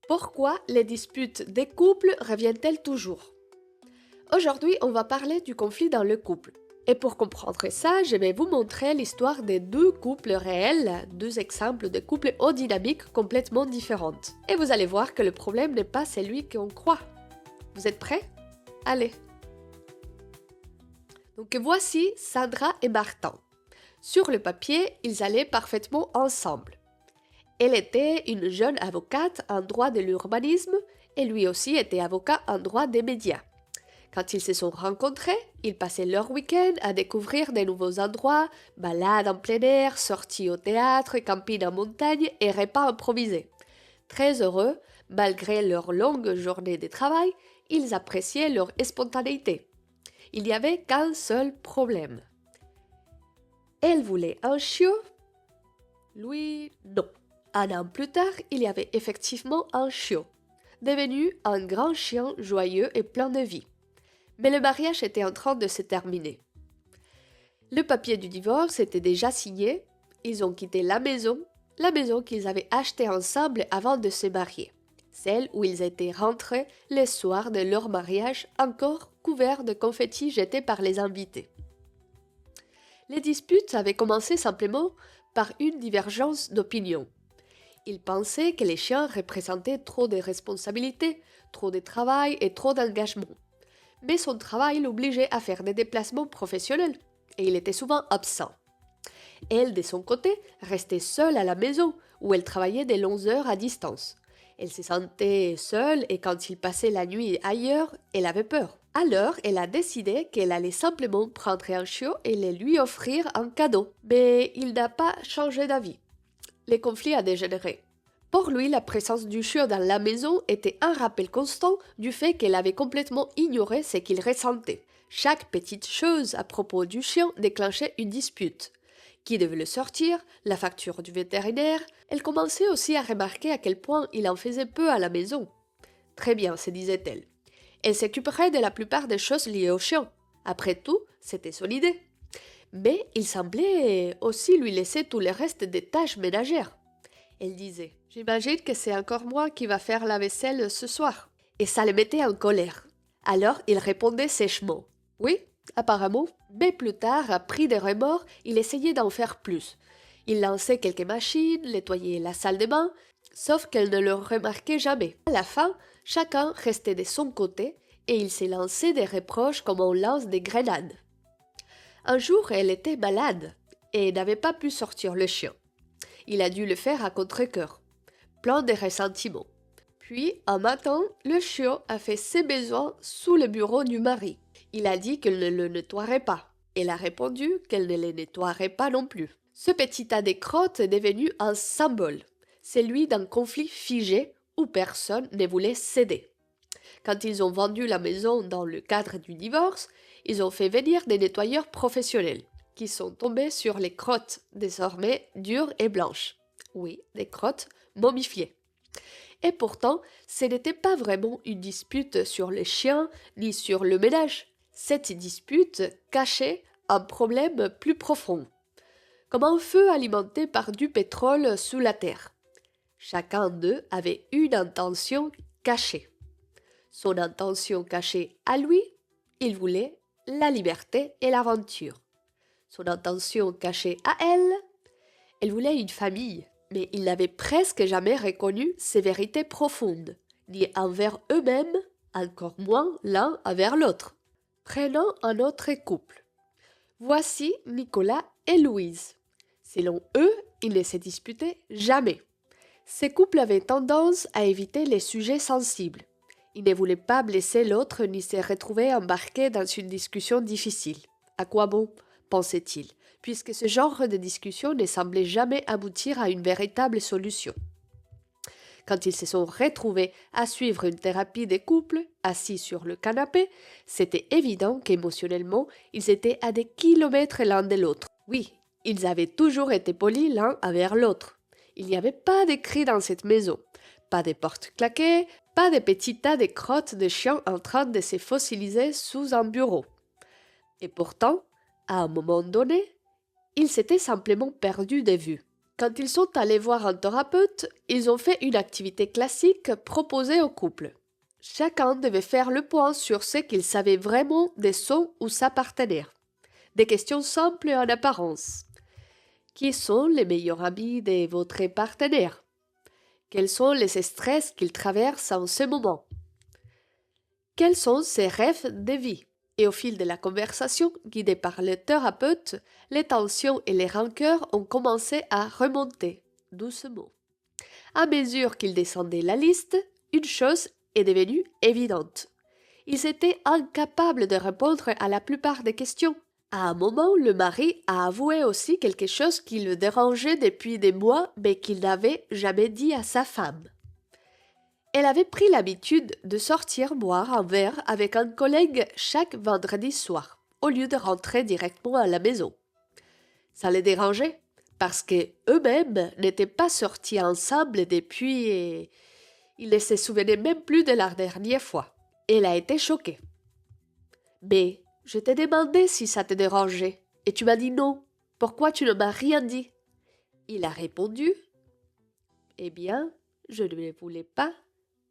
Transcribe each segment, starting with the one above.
Pourquoi les disputes des couples reviennent-elles toujours? Aujourd'hui, on va parler du conflit dans le couple. Et pour comprendre ça, je vais vous montrer l'histoire des deux couples réels, deux exemples de couples aux dynamiques complètement différentes. Et vous allez voir que le problème n'est pas celui qu'on croit. Vous êtes prêts? Allez! Donc voici Sandra et Martin. Sur le papier, ils allaient parfaitement ensemble. Elle était une jeune avocate en droit de l'urbanisme et lui aussi était avocat en droit des médias. Quand ils se sont rencontrés, ils passaient leur week-end à découvrir de nouveaux endroits, balades en plein air, sorties au théâtre, camping en montagne et repas improvisés. Très heureux, malgré leur longue journée de travail, ils appréciaient leur spontanéité. Il n'y avait qu'un seul problème. Elle voulait un chiot, lui non. Un an plus tard, il y avait effectivement un chiot, devenu un grand chien joyeux et plein de vie. Mais le mariage était en train de se terminer. Le papier du divorce était déjà signé, ils ont quitté la maison qu'ils avaient achetée ensemble avant de se marier, celle où ils étaient rentrés le soir de leur mariage encore couverts de confettis jetés par les invités. Les disputes avaient commencé simplement par une divergence d'opinion. Il pensait que les chiens représentaient trop de responsabilités, trop de travail et trop d'engagement. Mais son travail l'obligeait à faire des déplacements professionnels et il était souvent absent. Elle, de son côté, restait seule à la maison où elle travaillait de longues heures à distance. Elle se sentait seule et quand il passait la nuit ailleurs, elle avait peur. Alors, elle a décidé qu'elle allait simplement prendre un chiot et le lui offrir en cadeau. Mais il n'a pas changé d'avis. Le conflit a dégénéré. Pour lui, la présence du chiot dans la maison était un rappel constant du fait qu'elle avait complètement ignoré ce qu'il ressentait. Chaque petite chose à propos du chien déclenchait une dispute. Qui devait le sortir, la facture du vétérinaire, elle commençait aussi à remarquer à quel point il en faisait peu à la maison. Très bien, se disait-elle. Elle s'occuperait de la plupart des choses liées au chien. Après tout, c'était son idée. Mais il semblait aussi lui laisser tout le reste des tâches ménagères. Elle disait « J'imagine que c'est encore moi qui va faire la vaisselle ce soir. » Et ça le mettait en colère. Alors il répondait sèchement « Oui, apparemment. » Mais plus tard, pris de remords, il essayait d'en faire plus. Il lançait quelques machines, nettoyait la salle de bain, sauf qu'elle ne le remarquait jamais. À la fin, chacun restait de son côté et il s'est lancé des reproches comme on lance des grenades. Un jour, elle était malade et n'avait pas pu sortir le chien. Il a dû le faire à contre-cœur, plein de ressentiment. Puis, un matin, le chiot a fait ses besoins sous le bureau du mari. Il a dit qu'elle ne le nettoierait pas. Elle a répondu qu'elle ne le nettoierait pas non plus. Ce petit tas de crottes est devenu un symbole, celui d'un conflit figé où personne ne voulait céder. Quand ils ont vendu la maison dans le cadre du divorce, ils ont fait venir des nettoyeurs professionnels qui sont tombés sur les crottes, désormais dures et blanches. Oui, des crottes momifiées. Et pourtant, ce n'était pas vraiment une dispute sur les chiens ni sur le ménage. Cette dispute cachait un problème plus profond, comme un feu alimenté par du pétrole sous la terre. Chacun d'eux avait une intention cachée. Son intention cachée à lui, il voulait la liberté et l'aventure. Son intention cachée à elle, elle voulait une famille, mais il n'avait presque jamais reconnu ses vérités profondes, ni envers eux-mêmes, encore moins l'un envers l'autre. Prenons un autre couple. Voici Nicolas et Louise. Selon eux, ils ne se disputaient jamais. Ces couples avaient tendance à éviter les sujets sensibles. Ils ne voulaient pas blesser l'autre ni se retrouver embarqués dans une discussion difficile. À quoi bon, pensait-il, puisque ce genre de discussion ne semblait jamais aboutir à une véritable solution. Quand ils se sont retrouvés à suivre une thérapie des couples, assis sur le canapé, c'était évident qu'émotionnellement, ils étaient à des kilomètres l'un de l'autre. Oui, ils avaient toujours été polis l'un envers l'autre. Il n'y avait pas de cris dans cette maison, pas de portes claquées, pas de petits tas de crottes de chiens en train de se fossiliser sous un bureau. Et pourtant, à un moment donné, ils s'étaient simplement perdus de vue. Quand ils sont allés voir un thérapeute, ils ont fait une activité classique proposée au couple. Chacun devait faire le point sur ce qu'il savait vraiment de son ou sa partenaire. Des questions simples en apparence. Qui sont les meilleurs amis de votre partenaire? Quels sont les stress qu'il traverse en ce moment? Quels sont ses rêves de vie? Et au fil de la conversation, guidée par le thérapeute, les tensions et les rancœurs ont commencé à remonter, doucement. À mesure qu'ils descendaient la liste, une chose est devenue évidente. Ils étaient incapables de répondre à la plupart des questions. À un moment, le mari a avoué aussi quelque chose qui le dérangeait depuis des mois, mais qu'il n'avait jamais dit à sa femme. Elle avait pris l'habitude de sortir boire un verre avec un collègue chaque vendredi soir, au lieu de rentrer directement à la maison. Ça les dérangeait, parce que eux-mêmes n'étaient pas sortis ensemble depuis et ils ne se souvenaient même plus de la dernière fois. Elle a été choquée. Mais je t'ai demandé si ça te dérangeait, et tu m'as dit non. Pourquoi tu ne m'as rien dit? Il a répondu, eh bien, je ne voulais pas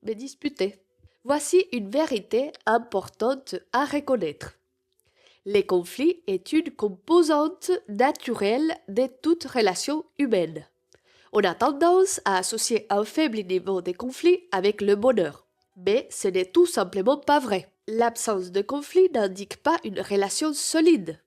me disputer. Voici une vérité importante à reconnaître. Les conflits est une composante naturelle de toute relation humaine. On a tendance à associer un faible niveau de conflit avec le bonheur. Mais ce n'est tout simplement pas vrai. L'absence de conflit n'indique pas une relation solide.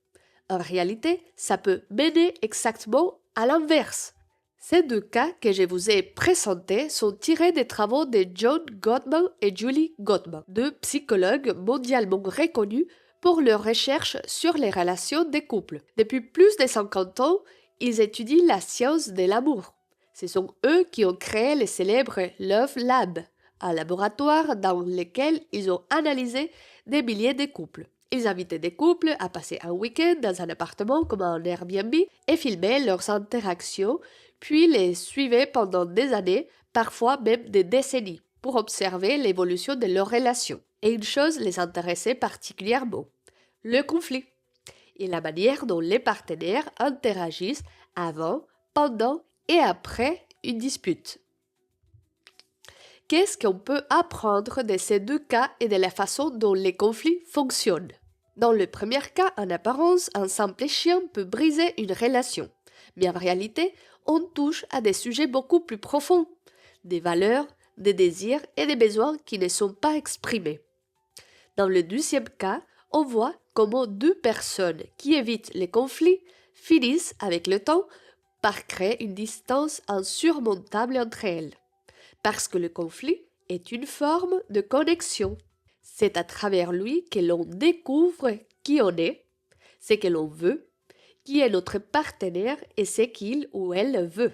En réalité, ça peut mener exactement à l'inverse. Ces deux cas que je vous ai présentés sont tirés des travaux de John Gottman et Julie Gottman, deux psychologues mondialement reconnus pour leurs recherches sur les relations des couples. Depuis plus de 50 ans, ils étudient la science de l'amour. Ce sont eux qui ont créé le célèbre Love Lab, un laboratoire dans lequel ils ont analysé des milliers de couples. Ils invitaient des couples à passer un week-end dans un appartement comme un Airbnb et filmaient leurs interactions, puis les suivaient pendant des années, parfois même des décennies, pour observer l'évolution de leurs relations. Et une chose les intéressait particulièrement, le conflit et la manière dont les partenaires interagissent avant, pendant et après une dispute. Qu'est-ce qu'on peut apprendre de ces deux cas et de la façon dont les conflits fonctionnent? Dans le premier cas, en apparence, un simple chien peut briser une relation. Mais en réalité, on touche à des sujets beaucoup plus profonds, des valeurs, des désirs et des besoins qui ne sont pas exprimés. Dans le deuxième cas, on voit comment deux personnes qui évitent les conflits finissent avec le temps par créer une distance insurmontable entre elles. Parce que le conflit est une forme de connexion. C'est à travers lui que l'on découvre qui on est, ce que l'on veut, qui est notre partenaire et ce qu'il ou elle veut.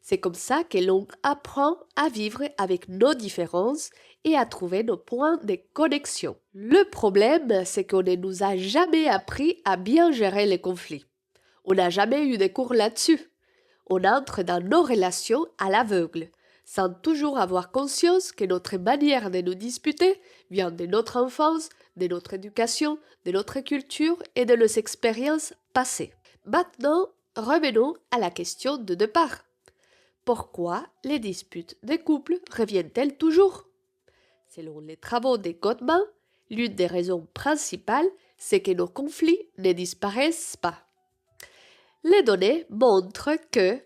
C'est comme ça que l'on apprend à vivre avec nos différences et à trouver nos points de connexion. Le problème, c'est qu'on ne nous a jamais appris à bien gérer les conflits. On n'a jamais eu de cours là-dessus. On entre dans nos relations à l'aveugle, sans toujours avoir conscience que notre manière de nous disputer vient de notre enfance, de notre éducation, de notre culture et de nos expériences passées. Maintenant, revenons à la question de départ. Pourquoi les disputes des couples reviennent-elles toujours? Selon les travaux de Gottman, l'une des raisons principales, c'est que nos conflits ne disparaissent pas. Les données montrent que,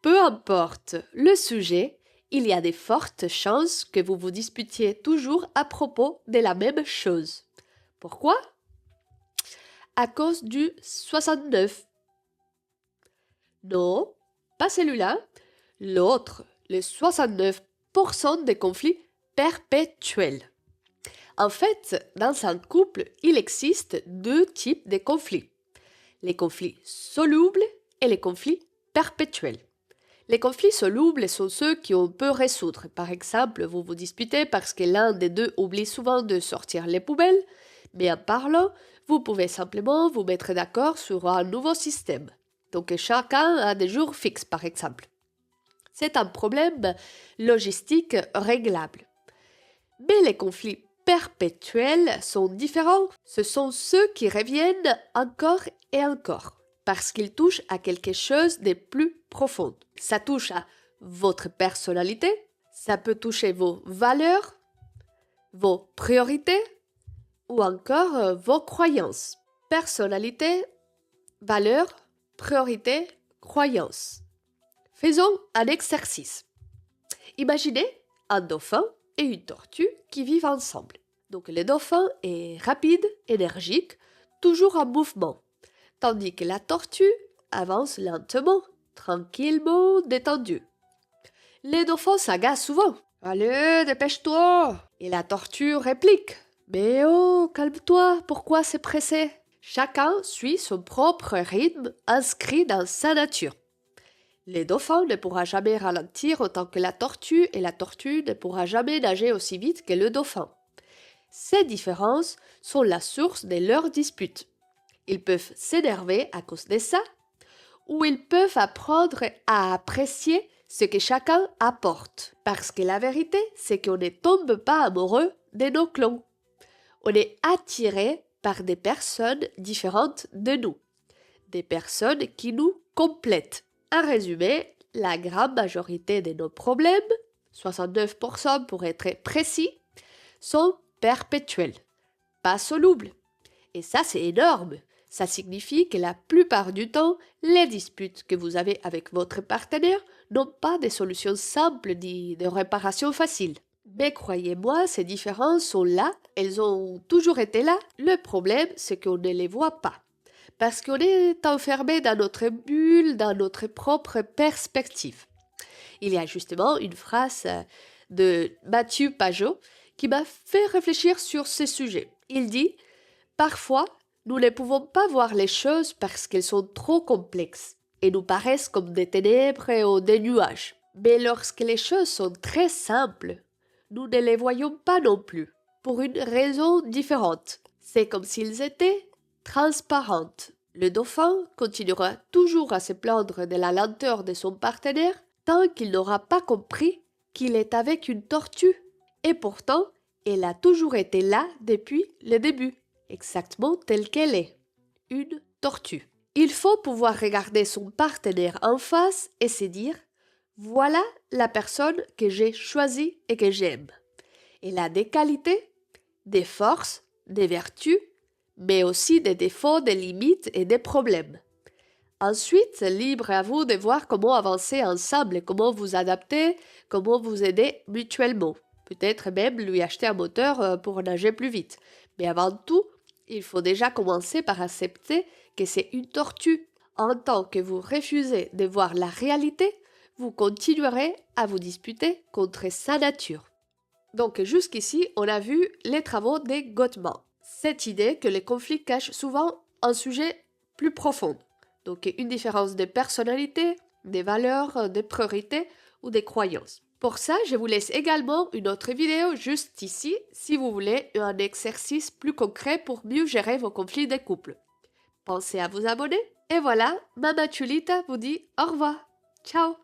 peu importe le sujet, il y a de fortes chances que vous vous disputiez toujours à propos de la même chose. Pourquoi? À cause du 69. Non, pas celui-là. L'autre, le 69% des conflits perpétuels. En fait, dans un couple, il existe deux types de conflits. Les conflits solubles et les conflits perpétuels. Les conflits solubles sont ceux qu'on peut résoudre. Par exemple, vous vous disputez parce que l'un des deux oublie souvent de sortir les poubelles, mais en parlant, vous pouvez simplement vous mettre d'accord sur un nouveau système. Donc chacun a des jours fixes, par exemple. C'est un problème logistique réglable. Mais les conflits perpétuels sont différents. Ce sont ceux qui reviennent encore et encore. parce qu'il touche à quelque chose de plus profond. Ça touche à votre personnalité, ça peut toucher vos valeurs, vos priorités ou encore vos croyances. Personnalité, valeurs, priorités, croyances. Faisons un exercice. Imaginez un dauphin et une tortue qui vivent ensemble. Donc le dauphin est rapide, énergique, toujours en mouvement, tandis que la tortue avance lentement, tranquillement, détendue. Les dauphins s'agacent souvent. « Allez, dépêche-toi !» Et la tortue réplique. « Mais oh, calme-toi, pourquoi c'est pressé ?» Chacun suit son propre rythme inscrit dans sa nature. Le dauphin ne pourra jamais ralentir autant que la tortue et la tortue ne pourra jamais nager aussi vite que le dauphin. Ces différences sont la source de leurs disputes. Ils peuvent s'énerver à cause de ça, ou ils peuvent apprendre à apprécier ce que chacun apporte. Parce que la vérité, c'est qu'on ne tombe pas amoureux de nos clones. On est attiré par des personnes différentes de nous, des personnes qui nous complètent. En résumé, la grande majorité de nos problèmes, 69% pour être précis, sont perpétuels, pas solubles. Et ça, c'est énorme. Ça signifie que la plupart du temps, les disputes que vous avez avec votre partenaire n'ont pas de solutions simples ni de réparation facile. Mais croyez-moi, ces différences sont là, elles ont toujours été là. Le problème, c'est qu'on ne les voit pas. Parce qu'on est enfermé dans notre bulle, dans notre propre perspective. Il y a justement une phrase de Mathieu Pajot qui m'a fait réfléchir sur ce sujet. Il dit « Parfois, nous ne pouvons pas voir les choses parce qu'elles sont trop complexes et nous paraissent comme des ténèbres ou des nuages. Mais lorsque les choses sont très simples, nous ne les voyons pas non plus, pour une raison différente. C'est comme s'ils étaient transparentes. Le dauphin continuera toujours à se plaindre de la lenteur de son partenaire tant qu'il n'aura pas compris qu'il est avec une tortue. Et pourtant, elle a toujours été là depuis le début, exactement telle qu'elle est, une tortue. Il faut pouvoir regarder son partenaire en face et se dire « Voilà la personne que j'ai choisie et que j'aime. Elle a des qualités, des forces, des vertus, mais aussi des défauts, des limites et des problèmes. Ensuite, libre à vous de voir comment avancer ensemble, comment vous adapter, comment vous aider mutuellement. Peut-être même lui acheter un moteur pour nager plus vite. Mais avant tout, il faut déjà commencer par accepter que c'est une tortue. En tant que vous refusez de voir la réalité, vous continuerez à vous disputer contre sa nature. Donc jusqu'ici, on a vu les travaux de Gottman. Cette idée que les conflits cachent souvent un sujet plus profond. Donc une différence de personnalité, des valeurs, des priorités ou des croyances. Pour ça, je vous laisse également une autre vidéo juste ici si vous voulez un exercice plus concret pour mieux gérer vos conflits de couple. Pensez à vous abonner. Et voilà, Mama Chulita vous dit au revoir. Ciao!